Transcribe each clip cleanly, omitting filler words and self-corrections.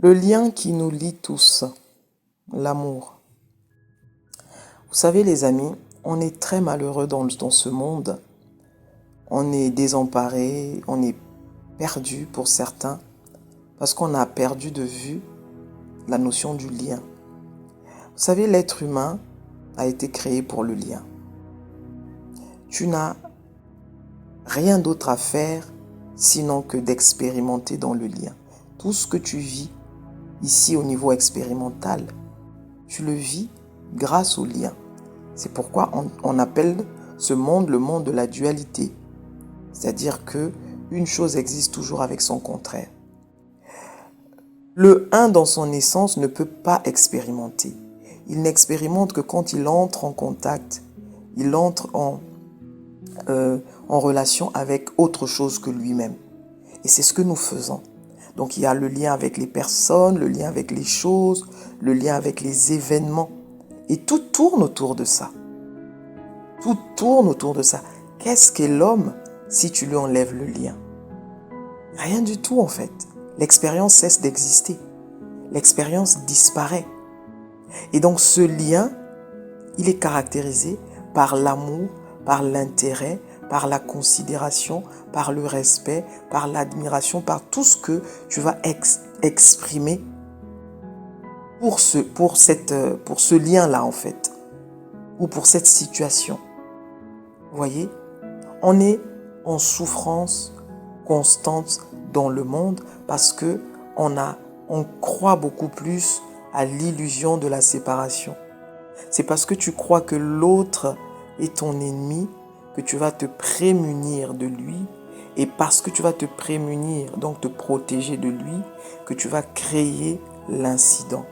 Le lien qui nous lie tous, l'amour. Vous savez les amis, on est très malheureux dans ce monde. On est désemparé, on est perdu pour certains, parce qu'on a perdu de vue la notion du lien. Vous savez, l'être humain a été créé pour le lien. Tu n'as rien d'autre à faire sinon que d'expérimenter dans le lien. Tout ce que tu vis ici au niveau expérimental, tu le vis grâce au lien. C'est pourquoi on appelle ce monde le monde de la dualité. C'est-à-dire que une chose existe toujours avec son contraire. Le un dans son essence ne peut pas expérimenter. Il n'expérimente que quand il entre en contact, il entre en relation avec autre chose que lui-même. Et c'est ce que nous faisons. Donc il y a le lien avec les personnes, le lien avec les choses, le lien avec les événements. Et tout tourne autour de ça. Tout tourne autour de ça. Qu'est-ce qu'est l'homme si tu lui enlèves le lien? Rien du tout en fait. L'expérience cesse d'exister. L'expérience disparaît. Et donc ce lien, il est caractérisé par l'amour, par l'intérêt, par la considération, par le respect, par l'admiration, par tout ce que tu vas exprimer pour ce lien-là en fait, ou pour cette situation. Vous voyez, on est en souffrance constante dans le monde parce que on croit beaucoup plus à l'illusion de la séparation. C'est parce que tu crois que l'autre est ton ennemi que tu vas te prémunir de lui, et parce que tu vas te prémunir, donc te protéger de lui, que tu vas créer l'incident.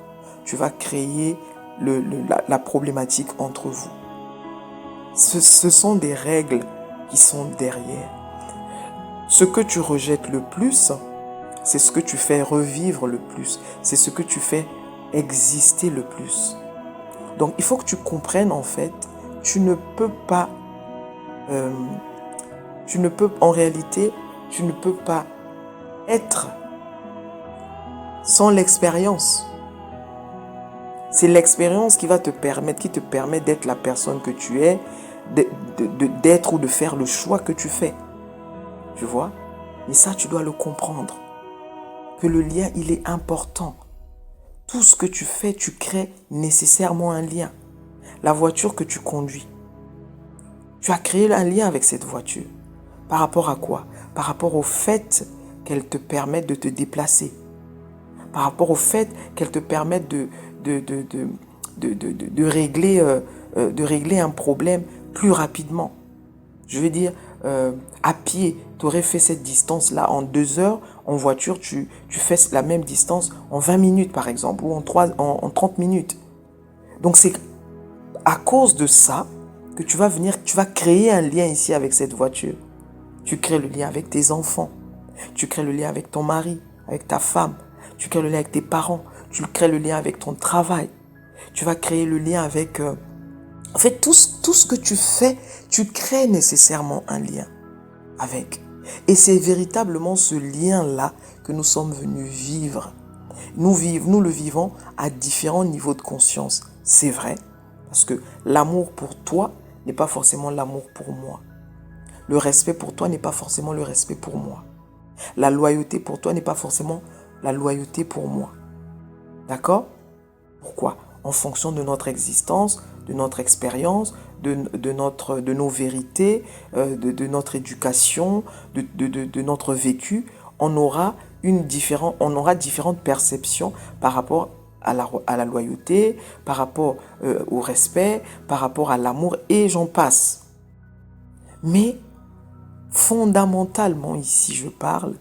Tu vas créer la problématique entre vous. Ce sont des règles qui sont derrière. Ce que tu rejettes le plus, c'est ce que tu fais revivre le plus. C'est ce que tu fais exister le plus. Donc il faut que tu comprennes en fait, en réalité, tu ne peux pas être sans l'expérience. C'est l'expérience qui te permet d'être la personne que tu es, d'être ou de faire le choix que tu fais. Tu vois? Et ça, tu dois le comprendre. Que le lien, il est important. Tout ce que tu fais, tu crées nécessairement un lien. La voiture que tu conduis, tu as créé un lien avec cette voiture. Par rapport à quoi? Par rapport au fait qu'elle te permette de te déplacer. Par rapport au fait qu'elle te permette de régler un problème plus rapidement. Je veux dire, à pied, tu aurais fait cette distance-là en 2 heures. En voiture, tu fais la même distance en 20 minutes, par exemple, ou en 30 minutes. Donc, c'est à cause de ça que tu vas créer un lien ici avec cette voiture. Tu crées le lien avec tes enfants. Tu crées le lien avec ton mari, avec ta femme. Tu crées le lien avec tes parents. Tu crées le lien avec ton travail. Tu vas créer le lien avec... En fait, tout ce que tu fais, tu crées nécessairement un lien avec. Et c'est véritablement ce lien-là que nous sommes venus vivre. Nous le vivons à différents niveaux de conscience. C'est vrai, parce que l'amour pour toi n'est pas forcément l'amour pour moi. Le respect pour toi n'est pas forcément le respect pour moi. La loyauté pour toi n'est pas forcément la loyauté pour moi. D'accord? Pourquoi? En fonction de notre existence, de notre expérience, de nos vérités, de notre éducation, de notre vécu, on aura différentes perceptions par rapport à la loyauté, par rapport au respect, par rapport à l'amour, et j'en passe. Mais fondamentalement, ici je parle,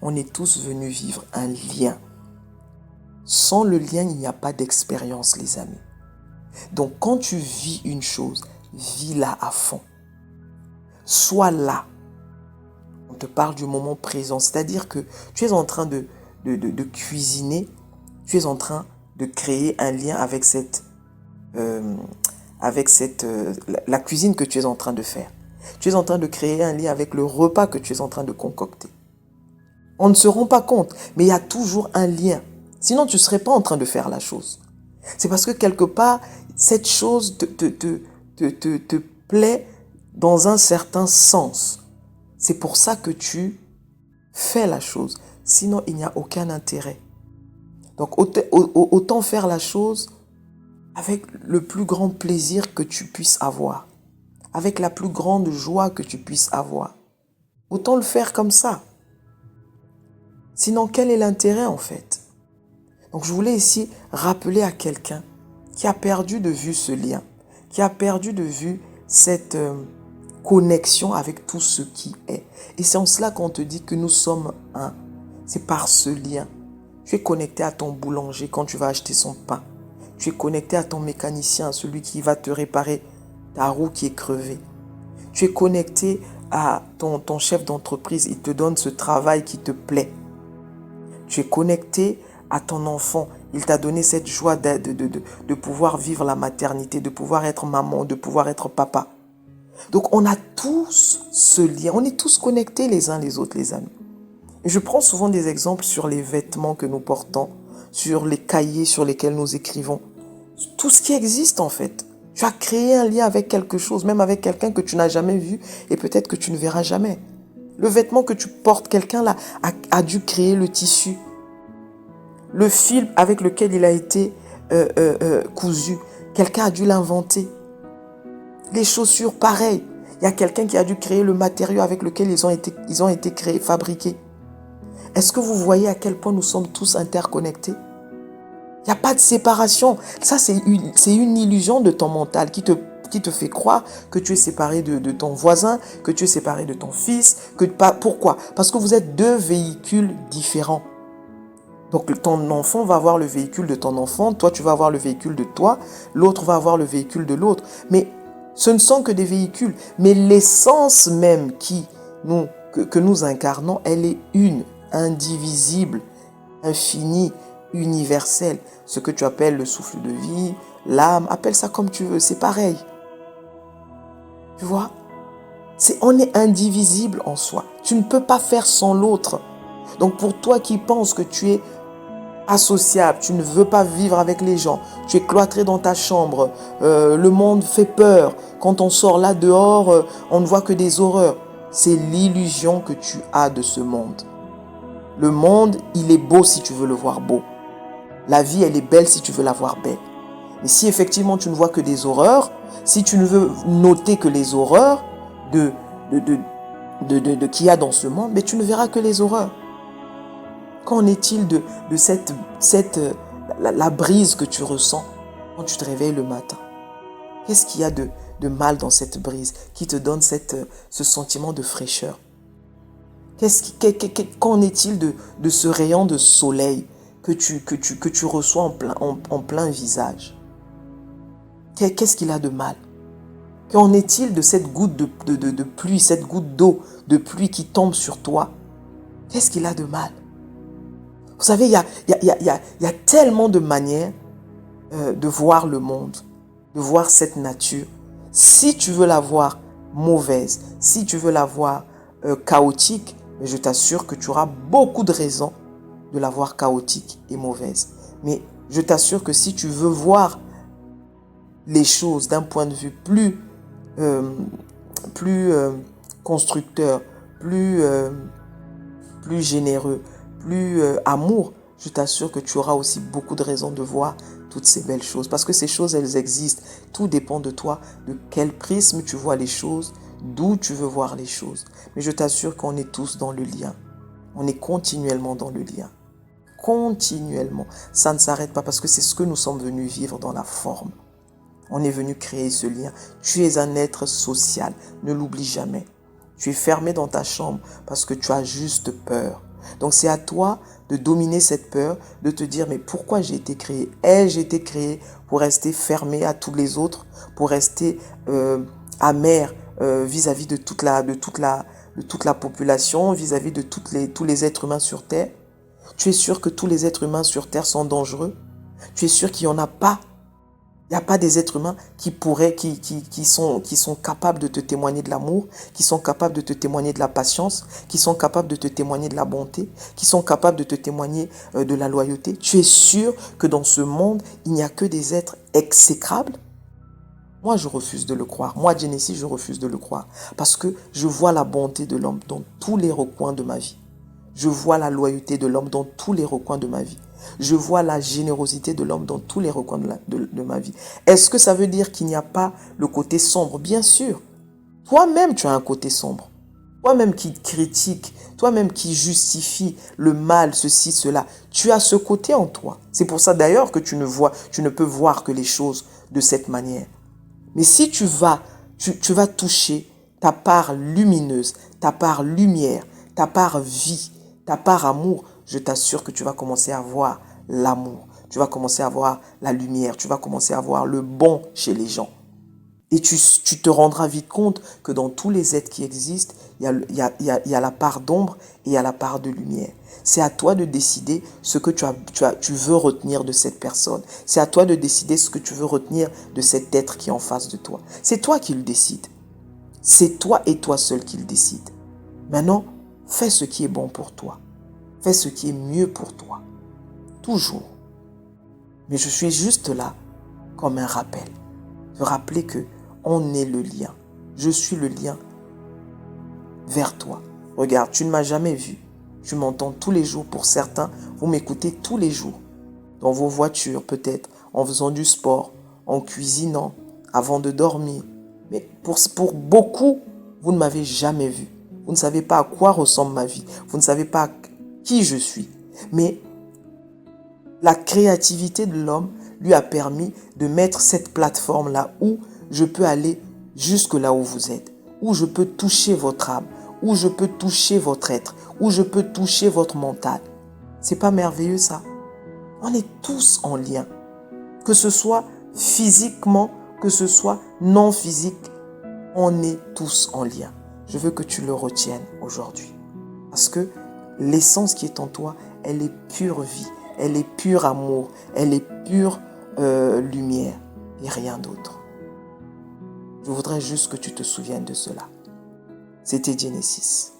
on est tous venus vivre un lien. Sans le lien, il n'y a pas d'expérience, les amis. Donc, quand tu vis une chose, vis-la à fond. Sois là. On te parle du moment présent. C'est-à-dire que tu es en train de cuisiner. Tu es en train de créer un lien avec la cuisine que tu es en train de faire. Tu es en train de créer un lien avec le repas que tu es en train de concocter. On ne se rend pas compte, mais il y a toujours un lien. Sinon, tu ne serais pas en train de faire la chose. C'est parce que quelque part, cette chose te plaît dans un certain sens. C'est pour ça que tu fais la chose. Sinon, il n'y a aucun intérêt. Donc, autant faire la chose avec le plus grand plaisir que tu puisses avoir. Avec la plus grande joie que tu puisses avoir. Autant le faire comme ça. Sinon, quel est l'intérêt en fait? Donc, je voulais ici rappeler à quelqu'un qui a perdu de vue ce lien, qui a perdu de vue cette connexion avec tout ce qui est. Et c'est en cela qu'on te dit que nous sommes un. C'est par ce lien. Tu es connecté à ton boulanger quand tu vas acheter son pain. Tu es connecté à ton mécanicien, celui qui va te réparer ta roue qui est crevée. Tu es connecté à ton chef d'entreprise, il te donne ce travail qui te plaît. Tu es connecté à ton enfant, il t'a donné cette joie de pouvoir vivre la maternité, de pouvoir être maman, de pouvoir être papa. Donc on a tous ce lien, on est tous connectés les uns les autres, les amis. Et je prends souvent des exemples sur les vêtements que nous portons, sur les cahiers sur lesquels nous écrivons. Tout ce qui existe en fait. Tu as créé un lien avec quelque chose, même avec quelqu'un que tu n'as jamais vu et peut-être que tu ne verras jamais. Le vêtement que tu portes, quelqu'un là a dû créer le tissu. Le fil avec lequel il a été cousu, quelqu'un a dû l'inventer. Les chaussures, pareil. Il y a quelqu'un qui a dû créer le matériau avec lequel ils ont été créés, fabriqués. Est-ce que vous voyez à quel point nous sommes tous interconnectés? Il n'y a pas de séparation. Ça, c'est une illusion de ton mental qui te fait croire que tu es séparé de ton voisin, que tu es séparé de ton fils. Pourquoi? Parce que vous êtes deux véhicules différents. Donc, ton enfant va avoir le véhicule de ton enfant, toi, tu vas avoir le véhicule de toi, l'autre va avoir le véhicule de l'autre. Mais ce ne sont que des véhicules. Mais l'essence même que nous incarnons, elle est une, indivisible, infinie, universelle. Ce que tu appelles le souffle de vie, l'âme, appelle ça comme tu veux, c'est pareil. Tu vois? On est indivisible en soi. Tu ne peux pas faire sans l'autre. Donc pour toi qui penses que tu es associable, tu ne veux pas vivre avec les gens, tu es cloîtré dans ta chambre, le monde fait peur, quand on sort là dehors, on ne voit que des horreurs. C'est l'illusion que tu as de ce monde. Le monde, il est beau si tu veux le voir beau. La vie, elle est belle si tu veux la voir belle. Mais si effectivement tu ne vois que des horreurs, si tu ne veux noter que les horreurs qu'il y a dans ce monde, mais tu ne verras que les horreurs. Qu'en est-il de la brise que tu ressens quand tu te réveilles le matin? Qu'est-ce qu'il y a de mal dans cette brise qui te donne ce sentiment de fraîcheur? Qu'en est-il de ce rayon de soleil que tu reçois en plein visage? Qu'est-ce qu'il a de mal? Qu'en est-il de cette goutte de pluie, cette goutte d'eau de pluie qui tombe sur toi? Qu'est-ce qu'il a de mal? Vous savez, il y a tellement de manières de voir le monde, de voir cette nature. Si tu veux la voir mauvaise, si tu veux la voir chaotique, mais je t'assure que tu auras beaucoup de raisons de la voir chaotique et mauvaise. Mais je t'assure que si tu veux voir les choses d'un point de vue plus constructeur, plus généreux, plus amour, je t'assure que tu auras aussi beaucoup de raisons de voir toutes ces belles choses. Parce que ces choses, elles existent. Tout dépend de toi, de quel prisme tu vois les choses, d'où tu veux voir les choses. Mais je t'assure qu'on est tous dans le lien. On est continuellement dans le lien. Continuellement. Ça ne s'arrête pas parce que c'est ce que nous sommes venus vivre dans la forme. On est venu créer ce lien. Tu es un être social. Ne l'oublie jamais. Tu es fermé dans ta chambre parce que tu as juste peur. Donc c'est à toi de dominer cette peur, de te dire mais pourquoi j'ai été créé? Ai-je été créé pour rester fermé à tous les autres, pour rester amer vis-à-vis de toute la population, vis-à-vis de tous les êtres humains sur Terre? Tu es sûr que tous les êtres humains sur Terre sont dangereux? Tu es sûr qu'il n'y en a pas? Il n'y a pas des êtres humains qui sont capables de te témoigner de l'amour, qui sont capables de te témoigner de la patience, qui sont capables de te témoigner de la bonté, qui sont capables de te témoigner de la loyauté. Tu es sûr que dans ce monde, il n'y a que des êtres exécrables? Moi, je refuse de le croire. Moi, Genesis, je refuse de le croire. Parce que je vois la bonté de l'homme dans tous les recoins de ma vie. Je vois la loyauté de l'homme dans tous les recoins de ma vie. Je vois la générosité de l'homme dans tous les recoins de ma vie. Est-ce que ça veut dire qu'il n'y a pas le côté sombre? Bien sûr. Toi-même, tu as un côté sombre. Toi-même qui critique, toi-même qui justifie le mal, ceci, cela. Tu as ce côté en toi. C'est pour ça d'ailleurs que tu ne peux voir que les choses de cette manière. Mais si tu vas toucher ta part lumineuse, ta part lumière, ta part vie, ta part amour, je t'assure que tu vas commencer à voir l'amour. Tu vas commencer à voir la lumière. Tu vas commencer à voir le bon chez les gens. Et tu te rendras vite compte que dans tous les êtres qui existent, il y a la part d'ombre et il y a la part de lumière. C'est à toi de décider ce que tu veux retenir de cette personne. C'est à toi de décider ce que tu veux retenir de cet être qui est en face de toi. C'est toi qui le décides. C'est toi et toi seul qui le décide. Maintenant, fais ce qui est bon pour toi. Fais ce qui est mieux pour toi. Toujours. Mais je suis juste là comme un rappel. De rappeler que on est le lien. Je suis le lien vers toi. Regarde, tu ne m'as jamais vu. Tu m'entends tous les jours. Pour certains, vous m'écoutez tous les jours. Dans vos voitures peut-être, en faisant du sport, en cuisinant, avant de dormir. Mais pour beaucoup, vous ne m'avez jamais vu. Vous ne savez pas à quoi ressemble ma vie. Vous ne savez pas qui je suis. Mais la créativité de l'homme lui a permis de mettre cette plateforme-là où je peux aller jusque là où vous êtes, où je peux toucher votre âme, où je peux toucher votre être, où je peux toucher votre mental. C'est pas merveilleux ça? On est tous en lien, que ce soit physiquement, que ce soit non physique, on est tous en lien. Je veux que tu le retiennes aujourd'hui, parce que l'essence qui est en toi, elle est pure vie, elle est pure amour, elle est pure lumière et rien d'autre. Je voudrais juste que tu te souviennes de cela. C'était Genesis.